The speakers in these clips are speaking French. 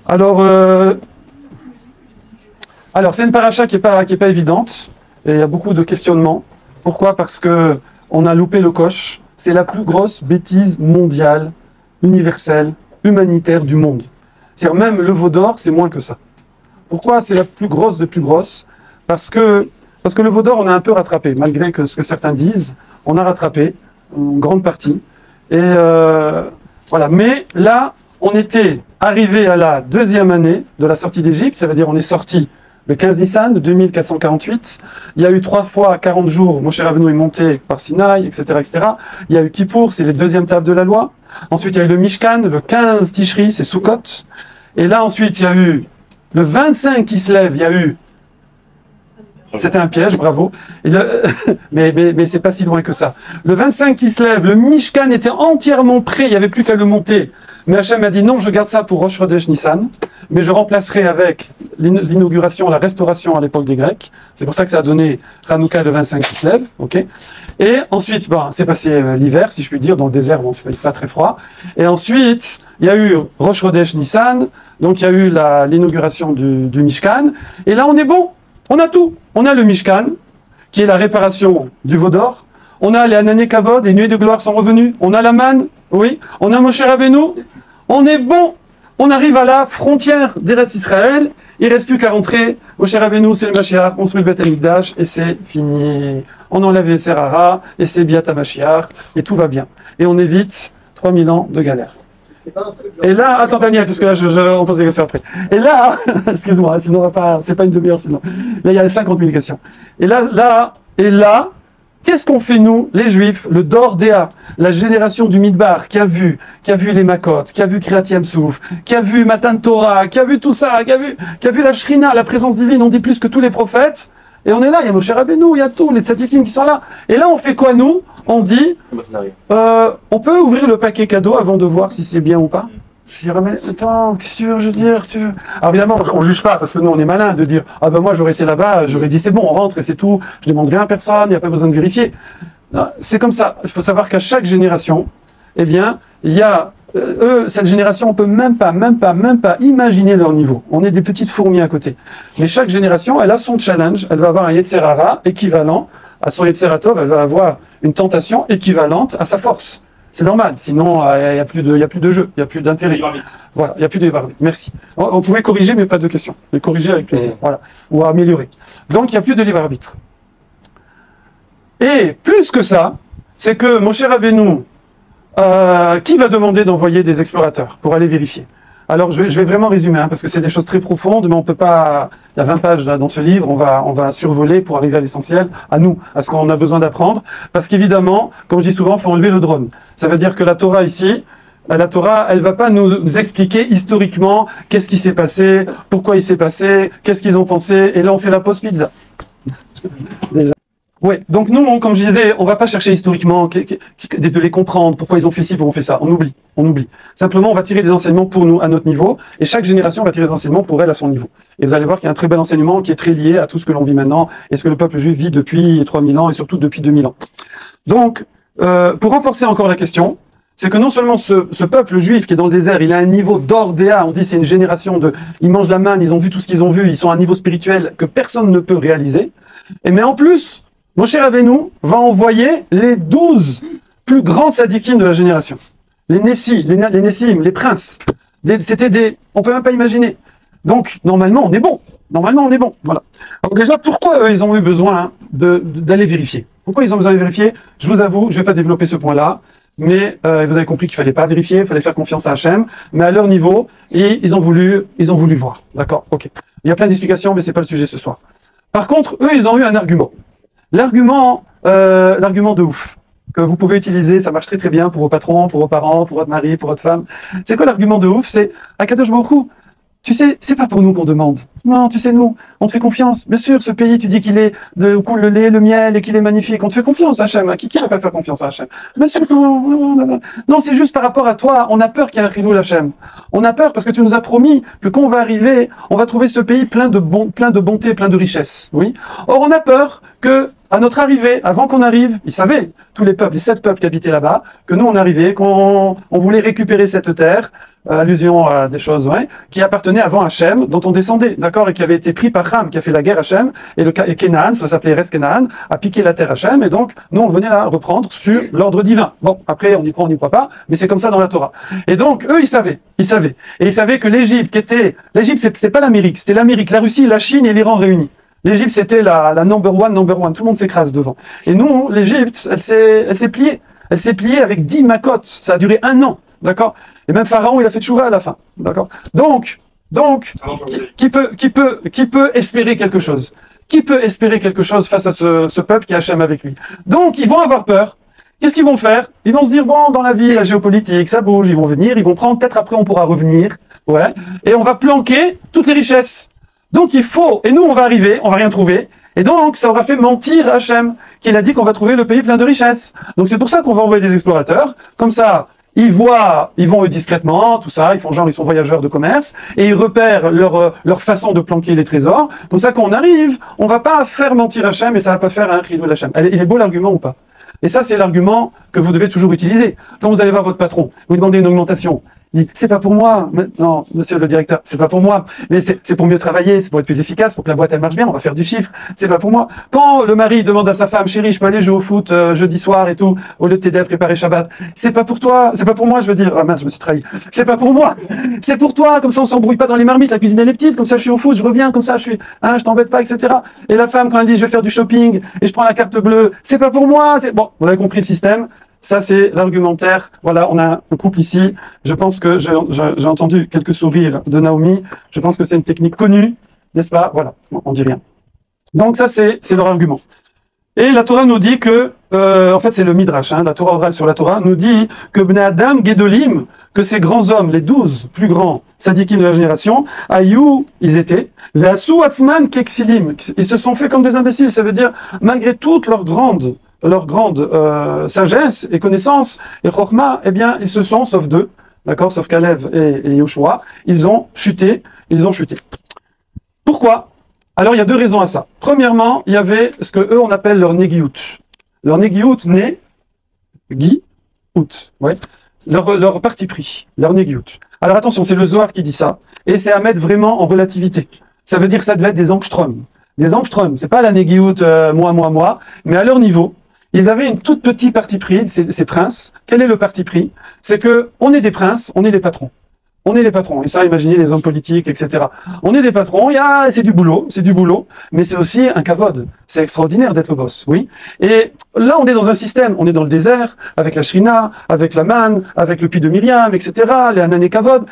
Alors, c'est une paracha qui est pas évidente, et il y a beaucoup de questionnements. Pourquoi? Parce que on a loupé le coche. C'est la plus grosse bêtise mondiale, universelle, humanitaire du monde. C'est-à-dire même le veau d'or, c'est moins que ça. Pourquoi c'est la plus grosse de plus grosse? Parce que le veau d'or, on a un peu rattrapé, malgré ce que certains disent, on a rattrapé une grande partie. Et voilà. Mais là, on était arrivé à la deuxième année de la sortie d'Égypte, ça veut dire on est sorti le 15 Nissan de 2448. Il y a eu 3 fois 40 jours, Moshe Rabbeinu est monté par Sinaï, etc., etc. Il y a eu Kippour, c'est les deuxièmes tables de la loi. Ensuite, il y a eu le Mishkan, le 15 Tishri, c'est Sukkot. Et là, ensuite, il y a eu le 25 qui se lève, il y a eu... C'était un piège, bravo. Et mais c'est pas si loin que ça. Le 25 qui se lève, le Mishkan était entièrement prêt, il n'y avait plus qu'à le monter. Mais Hachem a dit non, je garde ça pour Rosh Chodesh Nissan, mais je remplacerai avec l'inauguration, la restauration à l'époque des Grecs. C'est pour ça que ça a donné Hanouka le 25 qui se lève, ok. Et ensuite, c'est passé l'hiver, si je puis dire, dans le désert, c'est pas très froid. Et ensuite, il y a eu Rosh Chodesh Nissan, donc il y a eu l'inauguration du Mishkan. Et là, on est bon, on a tout. On a le Mishkan, qui est la réparation du veau d'or. On a les Anané Kavod, les nuées de gloire sont revenues. On a la manne, oui. On a Moshe Rabbeinu. On est bon. On arrive à la frontière d'Eretz Israël. Il ne reste plus qu'à rentrer. Moshe Rabbeinu, c'est le Mashiach. On se met le Beth Amikdash et c'est fini. On enlève les Serara et c'est Biat HaMashiach et tout va bien. Et on évite 3000 ans de galère. Et là, attends Daniel, parce que là, on pose des questions après. Et là, excuse-moi, sinon on va pas, c'est pas une demi-heure sinon. Là, il y a 50 000 questions. Et là, qu'est-ce qu'on fait nous, les Juifs, le Dor Déa, la génération du Midbar, qui a vu les Makot, qui a vu Kriyat Yam-Souf, qui a vu Matan Torah, qui a vu tout ça, qui a vu la Shrina, la présence divine, on dit plus que tous les prophètes. Et on est là, il y a Moshe Rabbeinu, il y a tous les tzadikim qui sont là. Et là, on fait quoi nous? On dit, on peut ouvrir le paquet cadeau avant de voir si c'est bien ou pas? Je dirais, mais attends, qu'est-ce que tu veux, je veux dire, Alors évidemment, on juge pas, parce que nous, on est malin de dire, ah ben moi, j'aurais été là-bas, j'aurais dit, c'est bon, on rentre et c'est tout, je demande rien à personne, il n'y a pas besoin de vérifier. C'est comme ça. Il faut savoir qu'à chaque génération, eh bien, il y a, cette génération, on peut même pas imaginer leur niveau. On est des petites fourmis à côté. Mais chaque génération, elle a son challenge, elle va avoir un Yetzer Hara équivalent à son Yetzer Tov, elle va avoir une tentation équivalente à sa force. C'est normal, sinon il n'y a plus de jeu, il n'y a plus d'intérêt. Voilà, il n'y a plus de débat. Merci. On pouvait corriger, mais pas de questions. Mais corriger avec plaisir, voilà. Ou améliorer. Donc il n'y a plus de libre arbitre. Et plus que ça, c'est que Moshe Rabbeinu, qui va demander d'envoyer des explorateurs pour aller vérifier? Alors je vais vraiment résumer, parce que c'est des choses très profondes, mais on peut pas. Il y a 20 pages là, dans ce livre, on va survoler pour arriver à l'essentiel, à nous, à ce qu'on a besoin d'apprendre. Parce qu'évidemment, comme je dis souvent, il faut enlever le drone. Ça veut dire que la Torah ici, la Torah, elle va pas nous expliquer historiquement qu'est-ce qui s'est passé, pourquoi il s'est passé, qu'est-ce qu'ils ont pensé, et là on fait la pause pizza. Déjà. Ouais, donc nous, comme je disais, on va pas chercher historiquement de les comprendre, pourquoi ils ont fait ci, pourquoi on fait ça. On oublie. Simplement, on va tirer des enseignements pour nous, à notre niveau, et chaque génération va tirer des enseignements pour elle à son niveau. Et vous allez voir qu'il y a un très bel enseignement qui est très lié à tout ce que l'on vit maintenant, et ce que le peuple juif vit depuis 3000 ans, et surtout depuis 2000 ans. Donc, pour renforcer encore la question, c'est que non seulement ce peuple juif qui est dans le désert, il a un niveau d'ordéa, on dit c'est une génération ils mangent la manne, ils ont vu tout ce qu'ils ont vu, ils sont à un niveau spirituel que personne ne peut réaliser, mais en plus, Moshe Rabbeinu va envoyer les 12 plus grands tzadikim de la génération. Les Nessi, les Nessim, les princes. On peut même pas imaginer. Donc, normalement, on est bon. Voilà. Alors déjà, pourquoi ils ont eu besoin d'aller vérifier? Pourquoi ils ont besoin de vérifier? Je vous avoue, je vais pas développer ce point-là. Mais vous avez compris qu'il fallait pas vérifier, il fallait faire confiance à Hachem. Mais à leur niveau, ils ont voulu voir. D'accord, ok. Il y a plein d'explications, mais c'est pas le sujet ce soir. Par contre, eux, ils ont eu un argument. L'argument de ouf, que vous pouvez utiliser, ça marche très très bien pour vos patrons, pour vos parents, pour votre mari, pour votre femme. C'est quoi l'argument de ouf? C'est Akadosh Baruch Hu, tu sais, c'est pas pour nous qu'on demande. Non, tu sais, nous, on te fait confiance. Bien sûr, ce pays, tu dis qu'il est coule le lait, le miel et qu'il est magnifique. On te fait confiance, Hachem. Qui va pas faire confiance à Hachem? Bien sûr, non, c'est juste par rapport à toi. On a peur qu'il y ait un chilul Hachem. On a peur parce que tu nous as promis que quand on va arriver, on va trouver ce pays plein de bonté, plein de richesse. Oui. Or, on a peur que à notre arrivée, avant qu'on arrive, ils savaient, tous les peuples, les 7 peuples qui habitaient là-bas, que nous on arrivait, qu'on voulait récupérer cette terre, allusion à des choses, ouais, qui appartenaient avant Hachem, dont on descendait, d'accord, et qui avait été pris par Ham, qui a fait la guerre Hachem, et Canaan, ça s'appelait Eretz Canaan, a piqué la terre Hachem, et donc nous on venait la reprendre sur l'ordre divin. Bon, après on y croit, on n'y croit pas, mais c'est comme ça dans la Torah. Et donc eux ils savaient, et ils savaient que l'Égypte, c'est pas l'Amérique, c'était l'Amérique, la Russie, la Chine et l'Iran réunis. L'Égypte, c'était la number one, tout le monde s'écrase devant. Et nous, l'Égypte, elle s'est pliée. Elle s'est pliée avec 10 macotes. Ça a duré 1 an, d'accord? Et même Pharaon, il a fait tchouva à la fin, d'accord? Donc, qui peut espérer quelque chose? Qui peut espérer quelque chose face à ce peuple qui a Hachem avec lui? Donc, ils vont avoir peur. Qu'est-ce qu'ils vont faire? Ils vont se dire, bon, dans la vie, la géopolitique, ça bouge, ils vont venir, ils vont prendre, peut-être après on pourra revenir, ouais, et on va planquer toutes les richesses. Donc il faut, et nous on va arriver, on va rien trouver, et donc ça aura fait mentir Hachem, qu'il a dit qu'on va trouver le pays plein de richesses. Donc c'est pour ça qu'on va envoyer des explorateurs, comme ça, ils vont eux discrètement, tout ça, ils font genre, ils sont voyageurs de commerce, et ils repèrent leur façon de planquer les trésors. Comme ça, quand on arrive, on va pas faire mentir Hachem, et ça va pas faire un chidou Hachem. Il est beau l'argument ou pas? Et ça, c'est l'argument que vous devez toujours utiliser. Quand vous allez voir votre patron, vous demandez une augmentation, il dit, c'est pas pour moi. Non, monsieur le directeur, c'est pas pour moi. Mais c'est pour mieux travailler, c'est pour être plus efficace, pour que la boîte elle marche bien, on va faire du chiffre. C'est pas pour moi. Quand le mari demande à sa femme, chérie, je peux aller jouer au foot jeudi soir et tout, au lieu de t'aider à préparer Shabbat. C'est pas pour toi, c'est pas pour moi, je veux dire. Ah mince, je me suis trahi. C'est pas pour moi. C'est pour toi, comme ça on s'embrouille pas dans les marmites, la cuisine elle est petite, comme ça je suis au foot, je reviens, comme ça je t'embête pas, etc. Et la femme, quand elle dit, je vais faire du shopping, et je prends la carte bleue, c'est pas pour moi. Bon, vous avez compris le système. Ça, c'est l'argumentaire. Voilà, on a un couple ici. Je pense que j'ai entendu quelques sourires de Naomi. Je pense que c'est une technique connue, n'est-ce pas? Voilà, on dit rien. Donc ça, c'est leur argument. Et la Torah nous dit que, en fait, c'est le Midrash, hein, la Torah orale sur la Torah, nous dit que Bnei Adam Gedolim, que ces grands hommes, les 12 plus grands sadikim de la génération, Ayou, ils étaient, Ve'asu Atzman Keksilim, ils se sont fait comme des imbéciles. Ça veut dire, malgré toute leur grande sagesse et connaissance et chorma, eh bien, ils se sont, sauf 2, d'accord, sauf Kalev et Yoshua, ils ont chuté. Pourquoi? Alors, il y a 2 raisons à ça. Premièrement, il y avait ce que eux on appelle leur négiout. Leur négiout, ouais, leur parti pris, leur négiout. Alors attention, c'est le Zohar qui dit ça, et c'est à mettre vraiment en relativité. Ça veut dire que ça devait être des angstroms. Des angstroms, c'est pas la négiout, moi, mais à leur niveau, ils avaient une toute petite parti pris, ces princes. Quel est le parti pris? C'est que on est des princes, on est les patrons. On est les patrons. Et ça, imaginez les hommes politiques, etc. On est des patrons, c'est du boulot, mais c'est aussi un kavod. C'est extraordinaire d'être le boss, oui. Et là, on est dans un système, on est dans le désert, avec la shrina, avec la manne, avec le puits de Myriam, etc., les hanan et kavod.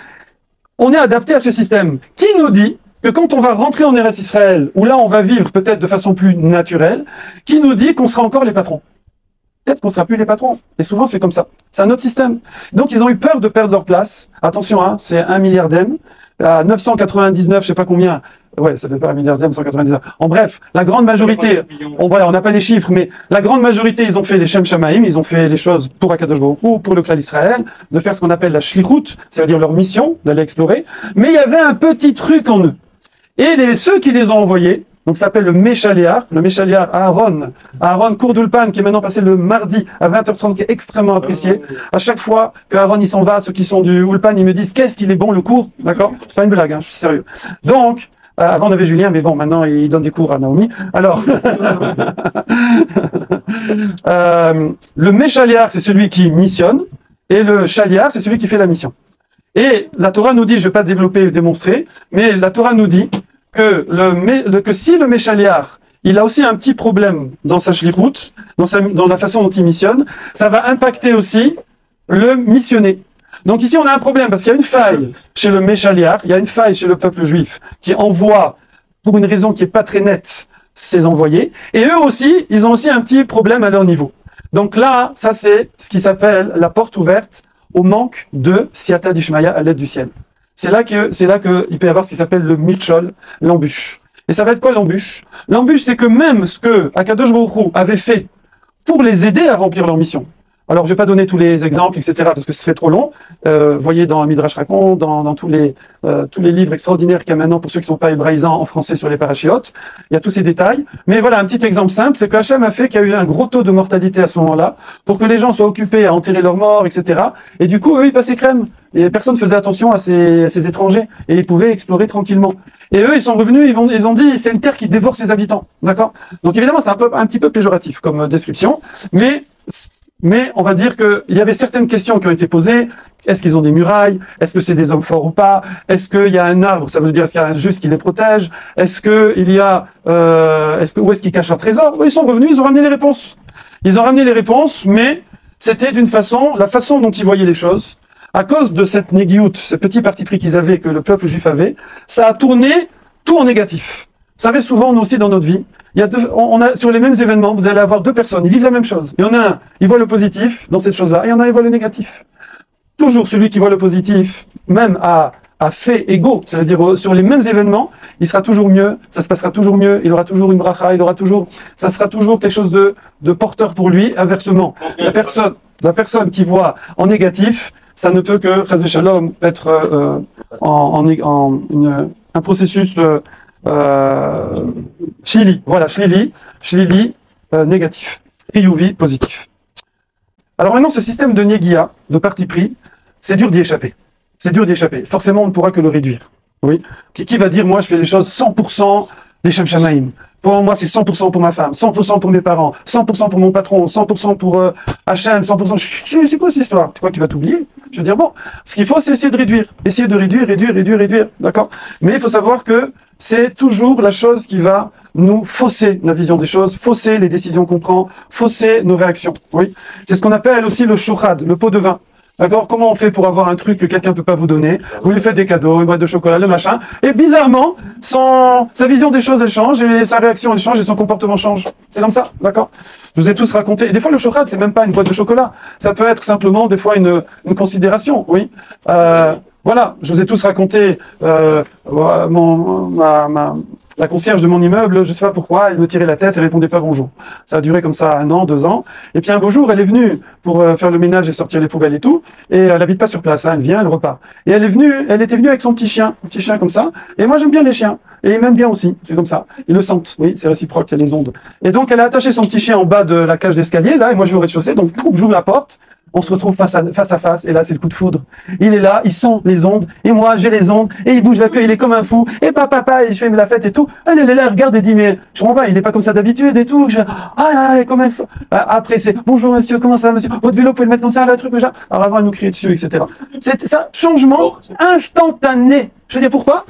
On est adapté à ce système. Qui nous dit que quand on va rentrer en Eretz Israël, où là on va vivre peut-être de façon plus naturelle, qui nous dit qu'on sera encore les patrons? Peut-être qu'on sera plus les patrons. Et souvent c'est comme ça. C'est un autre système. Donc ils ont eu peur de perdre leur place. Attention, hein, c'est 1 milliard d'M. À 999, je sais pas combien. Ouais, ça fait pas 1 milliard d'M, 199. En bref, la grande majorité, on n'a pas les chiffres, mais la grande majorité, ils ont fait les Shem Shamaim, ils ont fait les choses pour Akadosh Baruch Hu, pour le clan d'Israël, de faire ce qu'on appelle la shlichut, c'est-à-dire leur mission, d'aller explorer. Mais il y avait un petit truc en eux. Et ceux qui les ont envoyés, donc ça s'appelle le Méchaliar Aaron Kourdulpan, qui est maintenant passé le mardi à 20h30, qui est extrêmement apprécié. À chaque fois que Aaron il s'en va, ceux qui sont du Ulpan, ils me disent qu'est-ce qu'il est bon le cours, d'accord? C'est pas une blague, hein, je suis sérieux. Donc, avant on avait Julien, mais bon, maintenant il donne des cours à Naomi. Alors, le Méchaliar, c'est celui qui missionne, et le Chaliar, c'est celui qui fait la mission. Et la Torah nous dit, je ne vais pas développer et démontrer, mais la Torah nous dit que, que si le Méchaliar, il a aussi un petit problème dans sa shlichut, dans la façon dont il missionne, ça va impacter aussi le missionné. Donc ici, on a un problème, parce qu'il y a une faille chez le Méchaliar, il y a une faille chez le peuple juif, qui envoie, pour une raison qui n'est pas très nette, ses envoyés, et eux aussi, ils ont aussi un petit problème à leur niveau. Donc là, ça c'est ce qui s'appelle la porte ouverte au manque de Siyata d'Ishmaïa à l'aide du ciel. C'est là qu'il peut y avoir ce qui s'appelle le Mitchol, l'embûche. Et ça va être quoi l'embûche? L'embûche, c'est que même ce que Akadosh Baruch Hu avait fait pour les aider à remplir leur mission, Alors, je vais pas donner tous les exemples, etc., parce que ce serait trop long. Voyez dans Midrash Raconte, dans tous les livres extraordinaires qu'il y a maintenant pour ceux qui sont pas hébraïsants en français sur les parachiotes. Il y a tous ces détails. Mais voilà, un petit exemple simple, c'est que Hachem a fait qu'il y a eu un gros taux de mortalité à ce moment-là, pour que les gens soient occupés à enterrer leurs morts, etc. Et du coup, eux, ils passaient crème. Et personne faisait attention à ces étrangers. Et ils pouvaient explorer tranquillement. Et eux, ils sont revenus, ils ont dit, c'est une terre qui dévore ses habitants. D'accord? Donc évidemment, c'est un petit peu péjoratif comme description. Mais on va dire qu'il y avait certaines questions qui ont été posées. Est-ce qu'ils ont des murailles? Est-ce que c'est des hommes forts ou pas? Est-ce qu'il y a un arbre? Ça veut dire est-ce qu'il y a un juste qui les protège? Est-ce qu'il y a où est-ce qu'ils cachent un trésor? Ils sont revenus, ils ont ramené les réponses. Ils ont ramené les réponses, mais c'était la façon dont ils voyaient les choses. À cause de cette négiout, ce petit parti pris qu'ils avaient, que le peuple juif avait, ça a tourné tout en négatif. Vous savez, souvent, nous aussi, dans notre vie, sur les mêmes événements, vous allez avoir deux personnes, ils vivent la même chose. Il y en a un, il voit le positif dans cette chose-là, et il y en a un, il voit le négatif. Toujours celui qui voit le positif, même à faits égaux, c'est-à-dire sur les mêmes événements, il sera toujours mieux, ça se passera toujours mieux, il aura toujours une bracha, ça sera toujours quelque chose de porteur pour lui. Inversement, la personne qui voit en négatif, ça ne peut que, chas v'shalom, être un processus shlili, voilà, shlili, négatif, riyuvi, positif. Alors maintenant, ce système de négia, de parti pris, c'est dur d'y échapper. C'est dur d'y échapper. Forcément, on ne pourra que le réduire. Oui. Qui va dire, moi, je fais les choses 100% les Shem Shamaim. Pour moi, c'est 100% pour ma femme, 100% pour mes parents, 100% pour mon patron, 100% pour Hachem, 100%. C'est quoi cette histoire? Tu crois que tu vas t'oublier? Je veux dire, bon, ce qu'il faut, c'est essayer de réduire. Essayer de réduire, d'accord? Mais il faut savoir que c'est toujours la chose qui va nous fausser la vision des choses, fausser les décisions qu'on prend, fausser nos réactions. Oui. C'est ce qu'on appelle aussi le shochad, le pot de vin. D'accord? Comment on fait pour avoir un truc que quelqu'un peut pas vous donner? Vous lui faites des cadeaux, une boîte de chocolat, le machin. Et bizarrement, sa vision des choses, elle change, et sa réaction, elle change, et son comportement change. C'est comme ça, d'accord? Je vous ai tous raconté. Et des fois, le shochad, c'est même pas une boîte de chocolat. Ça peut être simplement, des fois, une considération, oui. Voilà, je vous ai tous raconté la concierge de mon immeuble, je sais pas pourquoi, elle me tirait la tête et répondait pas bonjour. Ça a duré comme ça 1 an, 2 ans. Et puis un beau jour, elle est venue pour faire le ménage et sortir les poubelles et tout. Et elle habite pas sur place, hein, elle vient, elle repart. Et elle était venue avec son petit chien comme ça. Et moi j'aime bien les chiens. Et ils m'aiment bien aussi, c'est comme ça. Ils le sentent, oui, c'est réciproque, il y a les ondes. Et donc elle a attaché son petit chien en bas de la cage d'escalier, là, et moi je vais au rez-de-chaussée, donc pouf, j'ouvre la porte. On se retrouve face à face, et là, c'est le coup de foudre. Il est là, il sent les ondes, et moi, j'ai les ondes, et il bouge la queue, il est comme un fou, et papa, et je fais la fête et tout. Elle est là, regarde, et dit, mais je comprends pas, il est pas comme ça d'habitude et tout. Comme un fou. Après, c'est, bonjour monsieur, comment ça va monsieur? Votre vélo, vous pouvez le mettre comme ça, le truc, déjà. Alors avant, elle nous criait dessus, etc. C'est ça, changement instantané. Je veux dire, pourquoi?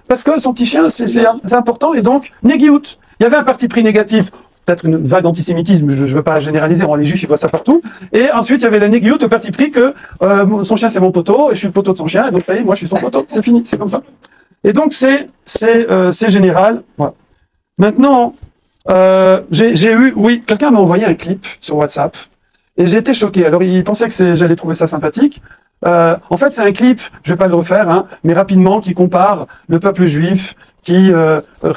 Parce que son petit chien, c'est important, et donc, négiout. Il y avait un parti pris négatif. Peut-être une vague d'antisémitisme, je ne veux pas généraliser, les juifs ils voient ça partout. Et ensuite il y avait la négiout au parti pris que son chien c'est mon poteau, et je suis le poteau de son chien, et donc ça y est, moi je suis son poteau, c'est fini, c'est comme ça. Et donc c'est général. Voilà. Maintenant, quelqu'un m'a envoyé un clip sur WhatsApp, et j'ai été choqué. Alors il pensait que j'allais trouver ça sympathique. En fait c'est un clip, je vais pas le refaire, hein, mais rapidement, qui compare le peuple juif, qui,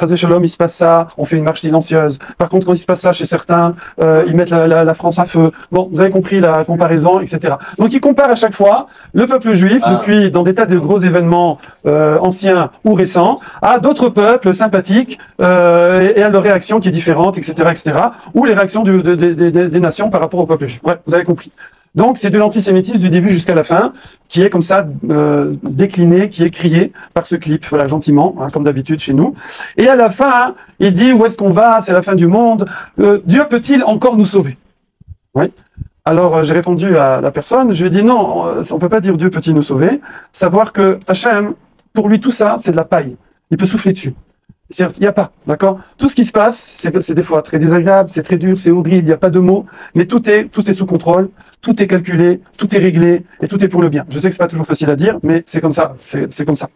Chazé Shalom, il se passe ça, on fait une marche silencieuse. Par contre, quand il se passe ça chez certains, ils mettent la France à feu. Bon, vous avez compris la comparaison, etc. Donc, il compare à chaque fois le peuple juif, depuis, dans des tas de gros événements anciens ou récents, à d'autres peuples sympathiques, et à leur réaction qui est différente, etc., etc., ou les réactions des nations par rapport au peuple juif. Ouais, vous avez compris. Donc, c'est de l'antisémitisme du début jusqu'à la fin, qui est comme ça décliné, qui est crié par ce clip, voilà, gentiment, hein, comme d'habitude chez nous. Et à la fin, il dit, où est-ce qu'on va? C'est la fin du monde. Dieu peut-il encore nous sauver? Oui. Alors, j'ai répondu à la personne, je lui ai dit, non, on peut pas dire Dieu peut-il nous sauver. Savoir que Hachem, pour lui, tout ça, c'est de la paille. Il peut souffler dessus. Il n'y a pas, d'accord? Tout ce qui se passe, c'est des fois très désagréable, c'est très dur, c'est horrible, il n'y a pas de mots, mais tout est sous contrôle, tout est calculé, tout est réglé, et tout est pour le bien. Je sais que c'est pas toujours facile à dire, mais c'est comme ça, c'est comme ça.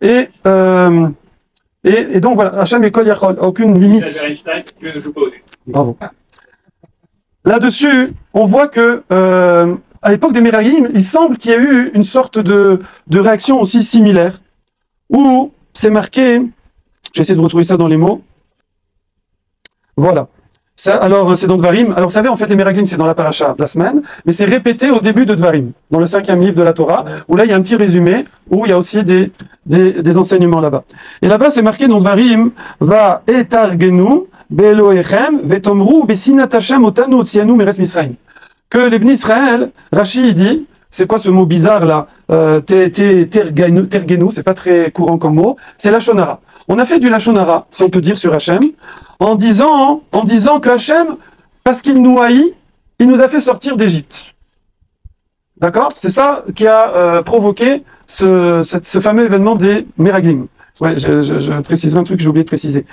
Et donc voilà, Hachem et Kol Yachol, aucune limite. Bravo. Là-dessus, on voit que à l'époque des Meraglim, il semble qu'il y a eu une sorte de réaction aussi similaire, où c'est marqué. J'essaie de retrouver ça dans les mots. Voilà. Alors, c'est dans Dvarim. Alors, vous savez, en fait, les Meraglim, c'est dans la paracha de la semaine, mais c'est répété au début de Dvarim, dans le 5e livre de la Torah, où là, il y a un petit résumé, où il y a aussi des enseignements là-bas. Et là-bas, c'est marqué dans Dvarim, va etargenu, be'elohechem, vetomru, besinat Hashem otanu otzianu meretz Misraim. Que les Bnei Israël, Rashi, il dit, c'est quoi ce mot bizarre là, tergenu, c'est pas très courant comme mot, c'est la shonara. On a fait du lachonara, si on peut dire, sur Hachem, en disant que Hachem, parce qu'il nous haït, il nous a fait sortir d'Égypte. D'accord? C'est ça qui a provoqué ce fameux événement des Meraglim. Ouais, je préciserai un truc que j'ai oublié de préciser.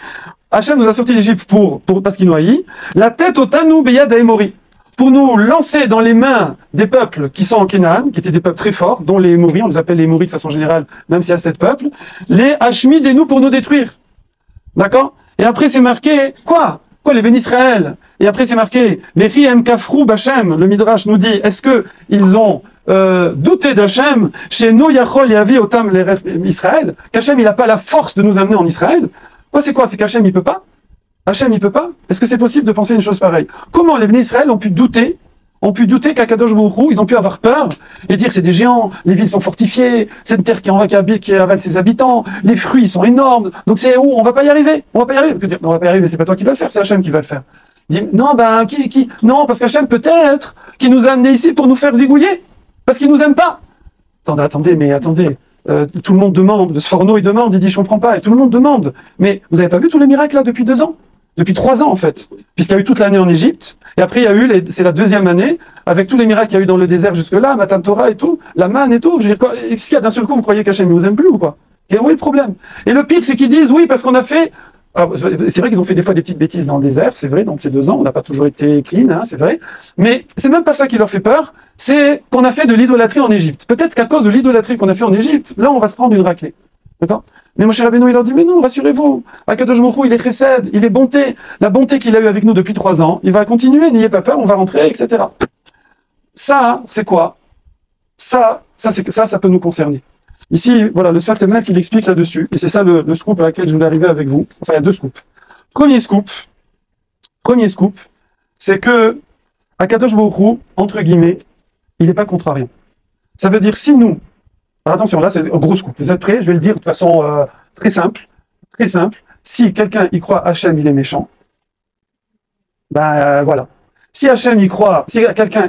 Hachem nous a sortis d'Égypte parce qu'il nous haït. La tête au Tanou Beyad Aemori. Pour nous lancer dans les mains des peuples qui sont en Canaan, qui étaient des peuples très forts, dont les Émoris, on les appelle les Émoris de façon générale, même s'il y a 7 peuples, les Hashmid et nous pour nous détruire. D'accord? Et après c'est marqué, quoi les bénis Israël? Et après c'est marqué, Vechiem Kafrou Bachem, le Midrash nous dit, est-ce que ils ont douté d'Hachem, chez No Yachol Yavi Otam Israël, qu'Hachem il n'a pas la force de nous amener en Israël? C'est quoi? C'est qu'Hachem il peut pas? Hachem, il peut pas? Est-ce que c'est possible de penser une chose pareille? Comment les Bnei Israël ont pu douter qu'Akadosh Baruch Hu, ils ont pu avoir peur et dire c'est des géants, les villes sont fortifiées, c'est une terre qui avale ses habitants, les fruits ils sont énormes, donc c'est où? On va pas y arriver, on va pas y arriver. On va pas y arriver, c'est pas toi qui vas le faire, c'est Hachem qui va le faire. Il dit, non, non, parce qu'Hachem peut-être, qui nous a amenés ici pour nous faire zigouiller, parce qu'il nous aime pas. Attendez, tout le monde demande, le Sforno il demande, il dit je comprends pas, et tout le monde demande, mais vous avez pas vu tous les miracles là depuis 2 ans? Depuis 3 ans, en fait. Puisqu'il y a eu toute l'année en Égypte. Et après, il y a eu, c'est la 2e année, avec tous les miracles qu'il y a eu dans le désert jusque-là, Matan Torah et tout, la manne et tout. Est-ce qu'il y a d'un seul coup, vous croyez qu'Hachem ne vous aime plus ou quoi? Et où est le problème? Et le pire, c'est qu'ils disent, oui, parce qu'on a fait... C'est vrai qu'ils ont fait des fois des petites bêtises dans le désert, c'est vrai, dans ces 2 ans, on n'a pas toujours été clean, hein, c'est vrai. Mais c'est même pas ça qui leur fait peur, c'est qu'on a fait de l'idolâtrie en Égypte. Peut-être qu'à cause de l'idolâtrie qu'on a fait en Égypte, là, on va se prendre une raclée. D'accord? Mais Moshe Rabbeinu, il leur dit, mais non, rassurez-vous, Akadosh Baruch Hu, il est chesed, il est bonté. La bonté qu'il a eue avec nous depuis 3 ans, il va continuer, n'ayez pas peur, on va rentrer, etc. Ça, c'est quoi? Ça peut nous concerner. Ici, voilà, le Sfat Emet, il explique là-dessus, et c'est ça le scoop à laquelle je voulais arriver avec vous. Enfin, il y a 2 scoops. Premier scoop, c'est que Akadosh Baruch Hu, entre guillemets, il n'est pas contrariant. Ça veut dire, si nous, alors attention, là c'est un gros scoop. Vous êtes prêts? Je vais le dire de façon très simple. Très simple. Si quelqu'un y croit Hachem, il est méchant, ben voilà. Si quelqu'un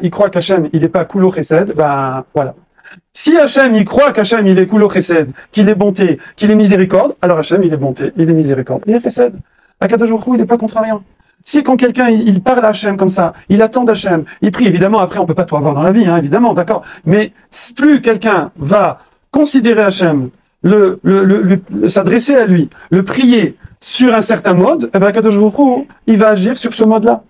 y croit qu'Hachem, il n'est pas Kulo Chesed, ben voilà. Si Hachem y croit qu'Hachem, il est Kulo Chesed, qu'il est bonté, qu'il est miséricorde, alors Hachem, il est bonté, il est miséricorde, il est Chesed. Akadosh Baruch Hu, il n'est pas contrariant. Si quand quelqu'un il parle à Hachem comme ça, il attend d'Hachem, il prie, évidemment, après on peut pas tout avoir dans la vie, hein, évidemment, d'accord. Mais plus quelqu'un va considérer Hachem, s'adresser à lui, le prier sur un certain mode, eh ben Akadosh Baruch Hu, il va agir sur ce mode-là.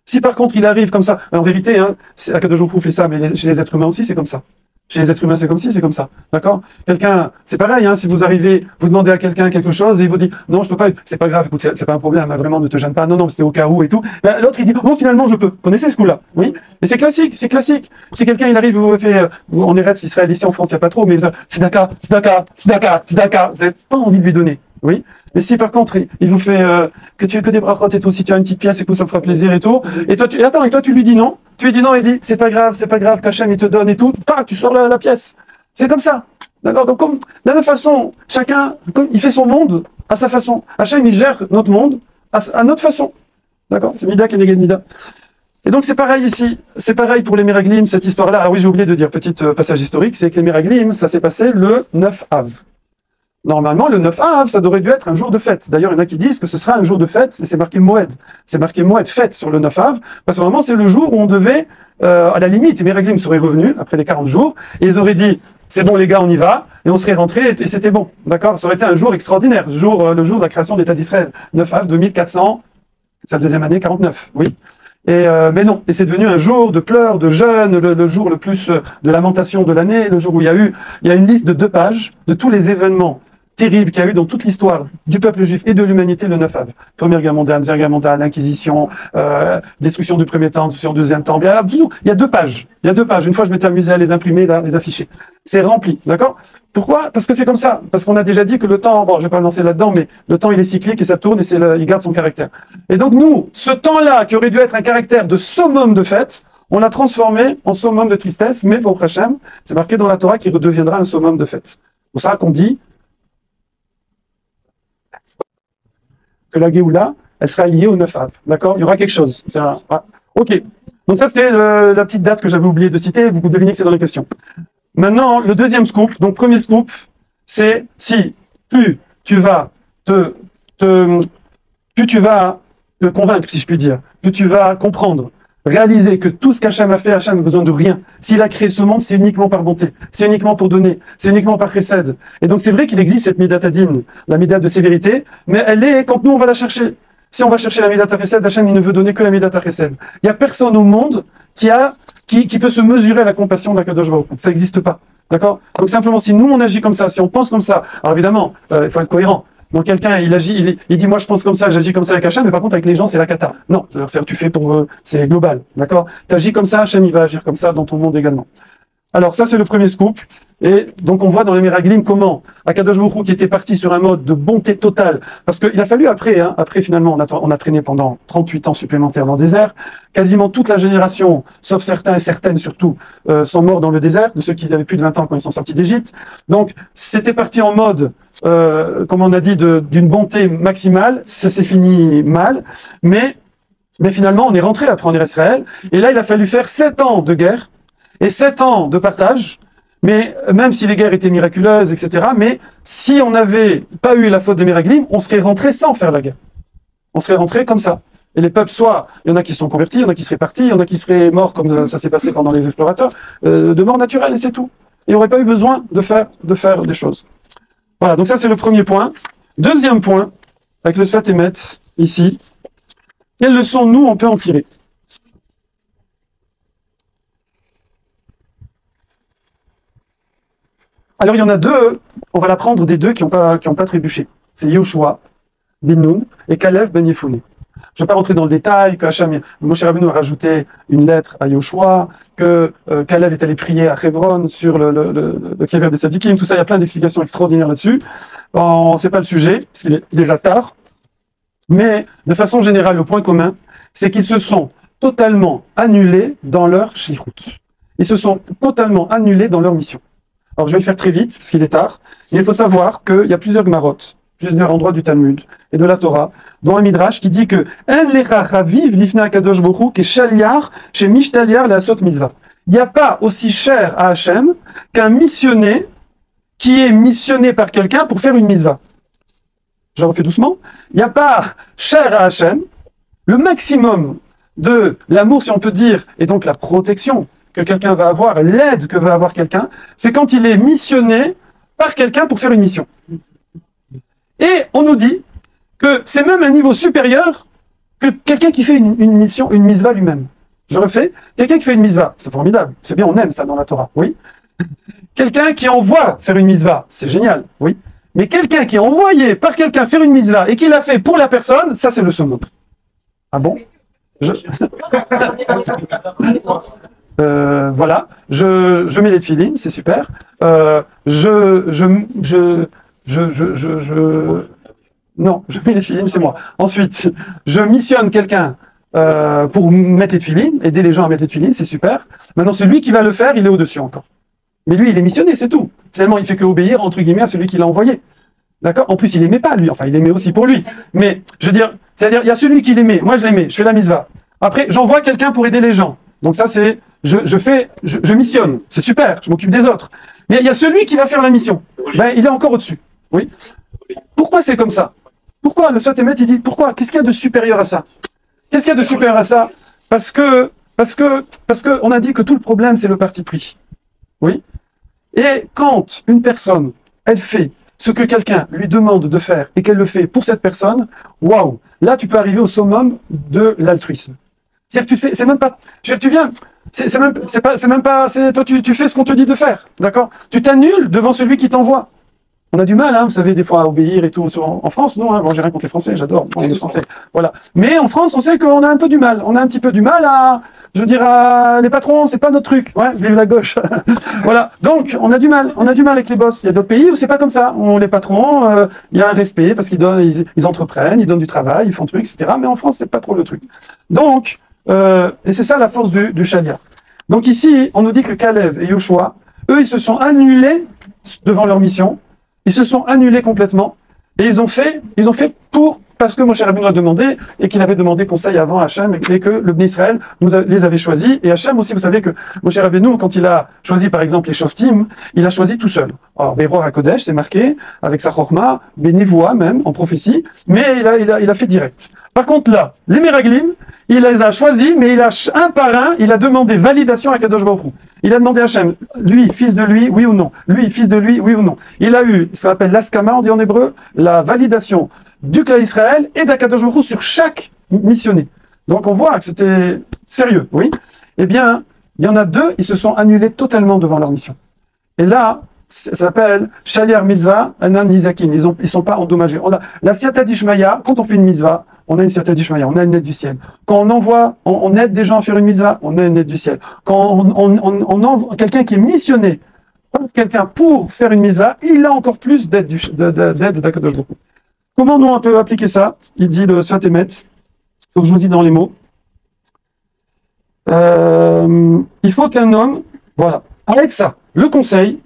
Si par contre il arrive comme ça, en vérité, hein, Akadosh Baruch Hu fait ça, mais chez les êtres humains aussi c'est comme ça. Chez les êtres humains, c'est comme ci, c'est comme ça. D'accord? Quelqu'un, c'est pareil, hein, si vous arrivez, vous demandez à quelqu'un quelque chose et il vous dit, non, je peux pas, c'est pas grave, écoute, c'est pas un problème, hein, vraiment, ne te gêne pas, non, c'était au cas où et tout. Ben, l'autre, il dit, bon, finalement, je peux. Vous connaissez ce coup-là? Oui? Et c'est classique, c'est classique. Si quelqu'un, il arrive, vous fait, on est Eretz Israël ici en France, il n'y a pas trop, mais c'est Dakar, vous n'avez pas envie de lui donner. Oui? Mais si par contre, il vous fait que tu veux que des brachot et tout, si tu as une petite pièce et que ça me fera plaisir et tout, et toi tu lui dis non, il dit c'est pas grave, qu'Hachem il te donne et tout, tu sors la pièce. C'est comme ça. D'accord? Donc de la même façon, chacun, il fait son monde à sa façon. Hachem il gère notre monde à notre façon. D'accord? C'est Mida qui est négat Mida. Et donc c'est pareil ici, c'est pareil pour les Meraglim, cette histoire-là. Alors oui, j'ai oublié de dire, petit passage historique, c'est que les Meraglim, ça s'est passé le 9 Av. Normalement, le 9 Av, ça aurait dû être un jour de fête. D'ailleurs, il y en a qui disent que ce sera un jour de fête, et c'est marqué Moed. C'est marqué Moed, fête sur le 9 Av, parce que vraiment, c'est le jour où on devait, à la limite, les Meraglim seraient revenus, après les 40 jours, et ils auraient dit, c'est bon les gars, on y va, et on serait rentrés, et c'était bon. D'accord? Ça aurait été un jour extraordinaire, le jour de la création de l'État d'Israël. 9 Av, 2400, c'est la 2e année, 49, oui. Mais non, et c'est devenu un jour de pleurs, de jeûne, le jour le plus de lamentation de l'année, le jour où il y a une liste de 2 pages de tous les événements terrible qu'il y a eu dans toute l'histoire du peuple juif et de l'humanité le 9 av. Première guerre mondiale, deuxième guerre mondiale, l'Inquisition, destruction du premier temps, destruction du deuxième temps. Il y a 2 pages. Il y a 2 pages. Une fois, je m'étais amusé à les imprimer, là, les afficher. C'est rempli, d'accord? Pourquoi? Parce que c'est comme ça. Parce qu'on a déjà dit que le temps, bon, je vais pas me lancer là-dedans, mais le temps, il est cyclique et ça tourne et il garde son caractère. Et donc, nous, ce temps-là, qui aurait dû être un caractère de summum de fête, on l'a transformé en summum de tristesse, mais pour Hachem, c'est marqué dans la Torah qu'il redeviendra un summum de fête. C'est pour ça qu'on dit que la Géoula, elle sera liée au 9 av. D'accord? Il y aura quelque chose. Ok. Donc ça, c'était la petite date que j'avais oublié de citer. Vous devinez que c'est dans les questions. Maintenant, le deuxième scoop. Donc, premier scoop, c'est si plus tu vas te convaincre, si je puis dire, plus tu vas comprendre, réaliser que tout ce qu'Hachem a fait, Hachem n'a besoin de rien. S'il a créé ce monde, c'est uniquement par bonté, c'est uniquement pour donner, c'est uniquement par chesed. Et donc c'est vrai qu'il existe cette midat adin, la midat de sévérité, mais elle est quand nous on va la chercher. Si on va chercher la midat chesed, Hachem il ne veut donner que la midat chesed. Il n'y a personne au monde qui peut se mesurer à la compassion d'Akadosh Baruch Hu. Ça n'existe pas. D'accord? Donc simplement, si nous on agit comme ça, si on pense comme ça, alors évidemment, il faut être cohérent. Donc quelqu'un, il agit, il dit moi je pense comme ça, j'agis comme ça avec Hachem, mais par contre avec les gens c'est la cata. Non, c'est-à-dire tu fais pour, c'est global, d'accord? Tu agis comme ça, Hachem il va agir comme ça dans ton monde également. Alors ça c'est le premier scoop, et donc on voit dans les Miraglim comment Akadosh Baruch Hu qui était parti sur un mode de bonté totale, parce qu'il a fallu après finalement on a traîné pendant 38 ans supplémentaires dans le désert, quasiment toute la génération, sauf certains et certaines surtout, sont morts dans le désert, de ceux qui avaient plus de 20 ans quand ils sont sortis d'Égypte. Donc c'était parti en mode, comme on a dit, d'une bonté maximale, ça s'est fini mal, mais finalement on est rentré après en Israël, et là il a fallu faire 7 ans de guerre, et 7 ans de partage, mais même si les guerres étaient miraculeuses, etc., mais si on n'avait pas eu la faute des Miraglim, on serait rentré sans faire la guerre. On serait rentré comme ça. Et les peuples, soit, il y en a qui sont convertis, il y en a qui seraient partis, il y en a qui seraient morts, comme ça s'est passé pendant les explorateurs, de mort naturelle, et c'est tout. Et on n'aurait pas eu besoin de faire des choses. Voilà, donc ça c'est le premier point. Deuxième point, avec le Sfat Emet, ici, quelles leçons, nous, on peut en tirer? Alors il y en a 2, on va la prendre des 2 qui n'ont pas trébuché. C'est Yoshua bin Nun et Kalev ben Yefoune. Je ne vais pas rentrer dans le détail, que Hachem, Moshe Rabbeinu a rajouté une lettre à Yoshua, que Kalev est allé prier à Hebron sur le Kever des Sadikim, tout ça, il y a plein d'explications extraordinaires là-dessus. Bon, c'est pas le sujet, parce qu'il est déjà tard. Mais de façon générale, le point commun, c'est qu'ils se sont totalement annulés dans leur shlichut. Ils se sont totalement annulés dans leur mission. Alors je vais le faire très vite, parce qu'il est tard. Et il faut savoir qu'il y a plusieurs gemarotes, plusieurs endroits du Talmud et de la Torah, dont un midrash qui dit que En lecha chaviv lifnei Akadosh Baruch Hu ke shaliach chez mishtaliar leasot mitzvah. Il n'y a pas aussi cher à Hachem qu'un missionné qui est missionné par quelqu'un pour faire une mitzvah. Je refais doucement. Il n'y a pas cher à Hachem, le maximum de l'amour, si on peut dire, et donc la protection que quelqu'un va avoir, l'aide que va avoir quelqu'un, c'est quand il est missionné par quelqu'un pour faire une mission. Et on nous dit que c'est même un niveau supérieur que quelqu'un qui fait une mission, une mitzvah lui-même. Je refais, quelqu'un qui fait une mitzvah, c'est formidable, c'est bien, on aime ça dans la Torah, oui. Quelqu'un qui envoie faire une mitzvah, c'est génial, oui. Mais quelqu'un qui est envoyé par quelqu'un faire une mitzvah et qui l'a fait pour la personne, ça c'est le summum. Ah bon? Voilà, je mets les tefilines, c'est super. Non, je mets les tefilines, c'est moi. Ensuite, je missionne quelqu'un pour mettre les tefilines, aider les gens à mettre les tefilines, c'est super. Maintenant, celui qui va le faire, il est au-dessus encore. Mais lui, il est missionné, c'est tout. Finalement, il fait que obéir, entre guillemets, à celui qui l'a envoyé. D'accord? En plus, il aimait pas, lui. Enfin, il aimait aussi pour lui. Mais, je veux dire, c'est-à-dire, il y a celui qui l'aimait. Moi, je l'aimais. Je fais la mitzvah. Après, j'envoie quelqu'un pour aider les gens. Donc ça, c'est, je missionne. C'est super. Je m'occupe des autres. Mais il y a celui qui va faire la mission. Ben, il est encore au-dessus. Oui. Pourquoi c'est comme ça? Pourquoi le Sfat Emet, il dit, pourquoi? Qu'est-ce qu'il y a de supérieur à ça? Qu'est-ce qu'il y a de supérieur à ça? Parce que, on a dit que tout le problème, c'est le parti pris. Oui. Et quand une personne, elle fait ce que quelqu'un lui demande de faire et qu'elle le fait pour cette personne, waouh, là tu peux arriver au summum de l'altruisme. C'est-à-dire que tu fais, c'est même pas, tu viens, c'est même pas, toi tu fais ce qu'on te dit de faire, d'accord? Tu t'annules devant celui qui t'envoie. On a du mal, hein, vous savez, des fois à obéir et tout. En France, non, hein, bon, j'ai rien contre les Français, j'adore les Français. Voilà. Mais en France, on sait qu'on a un peu du mal. On a un petit peu du mal à, je veux dire, les patrons, c'est pas notre truc. Ouais, vive la gauche. Voilà. Donc, on a du mal avec les boss. Il y a d'autres pays où c'est pas comme ça. Les patrons, il y a un respect parce qu'ils donnent, ils entreprennent, ils donnent du travail, ils font trucs, etc. Mais en France, c'est pas trop le truc. Donc, et c'est ça la force du Shalia. Donc ici, on nous dit que Caleb et Yoshua, eux, ils se sont annulés devant leur mission. Ils se sont annulés complètement et ils ont fait parce que Moshe Rabbeinu a demandé et qu'il avait demandé conseil avant à Hachem et que le Bnei Israël les avait choisis. Et Hachem aussi, vous savez que Moshe Rabbeinu, quand il a choisi par exemple les Shoftim, il a choisi tout seul. Alors, Beror HaKodesh, c'est marqué avec sa Chorma, Bénévoie même, en prophétie, mais il a fait direct. Par contre là, les Meraglim, il les a choisis, mais il a un par un, il a demandé validation à Kadosh Baruch Hu. Il a demandé à Hachem, lui, fils de lui, oui ou non. Lui, fils de lui, oui ou non. Il a eu, ça s'appelle l'askama, on dit en hébreu, la validation du clan Israël et d'Akadosh Baruch Hu sur chaque missionné. Donc on voit que c'était sérieux, oui. Eh bien, il y en a deux, ils se sont annulés totalement devant leur mission. Et là, ça s'appelle Shaliar Mitzvah, Anan Nizakin. Ils sont pas endommagés. La Siyata Dishmaya, quand on fait une mitzvah, on a une Siyata Dishmaya, on a une aide du ciel. Quand on envoie, on aide des gens à faire une mitzvah, on a une aide du ciel. Quand on envoie quelqu'un qui est missionné par quelqu'un pour faire une mitzvah, il a encore plus d'aide d'Akadosh Baruch Hu. Comment nous on peut appliquer ça? Il dit le Sfat Emet, il faut que je vous dise dans les mots. Il faut qu'un homme, voilà, avec ça, le conseil,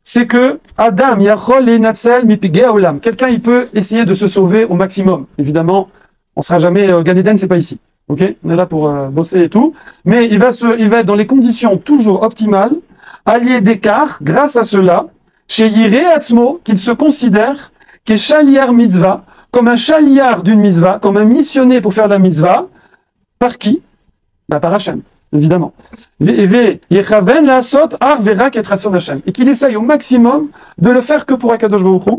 c'est que Adam yachol lenatzel mipigei haolam. Quelqu'un, il peut essayer de se sauver au maximum. Évidemment, on sera jamais Gan Eden, c'est pas ici. Ok, on est là pour bosser et tout. Mais il va être dans les conditions toujours optimales, allié d'écart, grâce à cela, chez Yireh Atzmo, qu'il se considère qu'est Shaliar Mitzvah, comme un Shaliar d'une Mitzvah, comme un missionné pour faire la Mitzvah. Par qui? Par Hachem. Évidemment. Et qu'il essaye au maximum de le faire que pour Akadosh Baruch Hu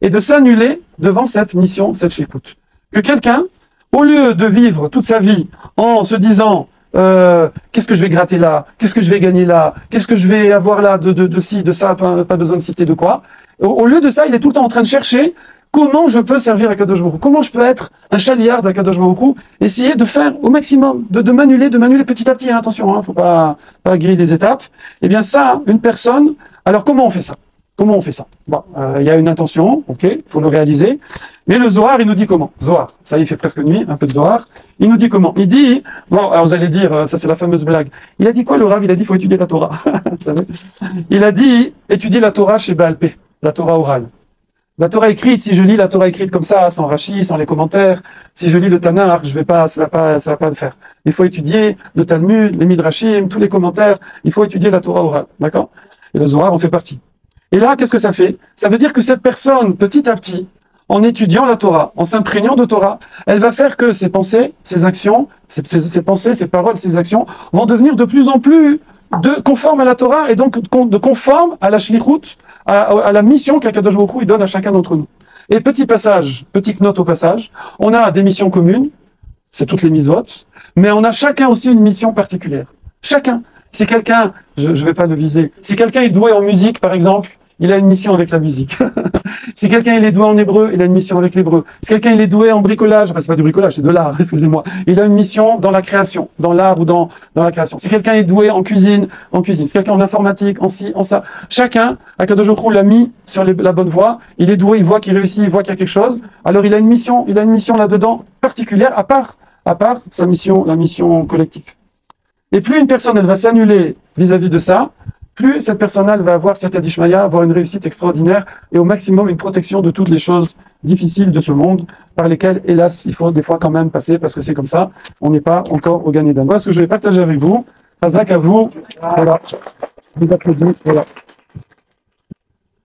et de s'annuler devant cette mission, cette shlichut. Que quelqu'un, au lieu de vivre toute sa vie en se disant qu'est-ce que je vais gratter là, qu'est-ce que je vais gagner là, qu'est-ce que je vais avoir là de ci, de ça, pas besoin de citer de quoi. Au lieu de ça, il est tout le temps en train de chercher comment je peux servir Akadosh Baruch Hu, comment je peux être un Shaliar d'Akadosh Baruch Hu, essayer de faire au maximum, de m'annuler petit à petit, hein, attention, hein, faut pas griller des étapes. Eh bien ça, une personne, alors comment on fait ça? Comment on fait ça? Bon, il y a une intention, ok, faut le réaliser, mais le Zohar, il nous dit comment? Zohar, ça il fait presque nuit, un peu de Zohar, il nous dit comment? Il dit, bon, alors vous allez dire, ça c'est la fameuse blague, il a dit quoi le Rav? Il a dit, il faut étudier la Torah. Vous savez, il a dit, étudier la Torah chez Baal Peh, la Torah orale. La Torah écrite, si je lis la Torah écrite comme ça, sans Rashi, sans les commentaires, si je lis le Tanakh, ça va pas le faire. Il faut étudier le Talmud, les Midrashim, tous les commentaires, il faut étudier la Torah orale, d'accord? Et le Zohar en fait partie. Et là, qu'est-ce que ça fait? Ça veut dire que cette personne, petit à petit, en étudiant la Torah, en s'imprégnant de Torah, elle va faire que ses pensées, ses actions, ses pensées, ses paroles, ses actions vont devenir de plus en plus conformes à la Torah et donc de conformes à la shlichut, à la mission qu'Akadosh Baruch Hu donne à chacun d'entre nous. Et petite note au passage, on a des missions communes, c'est toutes les mitzvot, mais on a chacun aussi une mission particulière. Chacun. Si quelqu'un, je vais pas le viser, si quelqu'un est doué en musique, par exemple, il a une mission avec la musique. Si quelqu'un il est doué en hébreu, il a une mission avec l'hébreu. Si quelqu'un il est doué en bricolage, enfin c'est pas du bricolage, c'est de l'art, excusez-moi. Il a une mission dans la création, dans l'art ou dans la création. Si quelqu'un est doué en cuisine. Si quelqu'un en informatique, en ci, en ça. Chacun, Akadosh Baruch Hu l'a mis sur la bonne voie. Il est doué, il voit qu'il réussit, il voit qu'il y a quelque chose. Alors il a une mission là-dedans particulière, à part sa mission, la mission collective. Et plus une personne, elle va s'annuler vis-à-vis de ça, plus cette personne-là, elle va avoir cette adishmaya, avoir une réussite extraordinaire et au maximum une protection de toutes les choses difficiles de ce monde par lesquelles, hélas, il faut des fois quand même passer parce que c'est comme ça, on n'est pas encore au Gan Eden. Voilà ce que je vais partager avec vous. Hazak à vous. Voilà. Je vous applaudis. Voilà.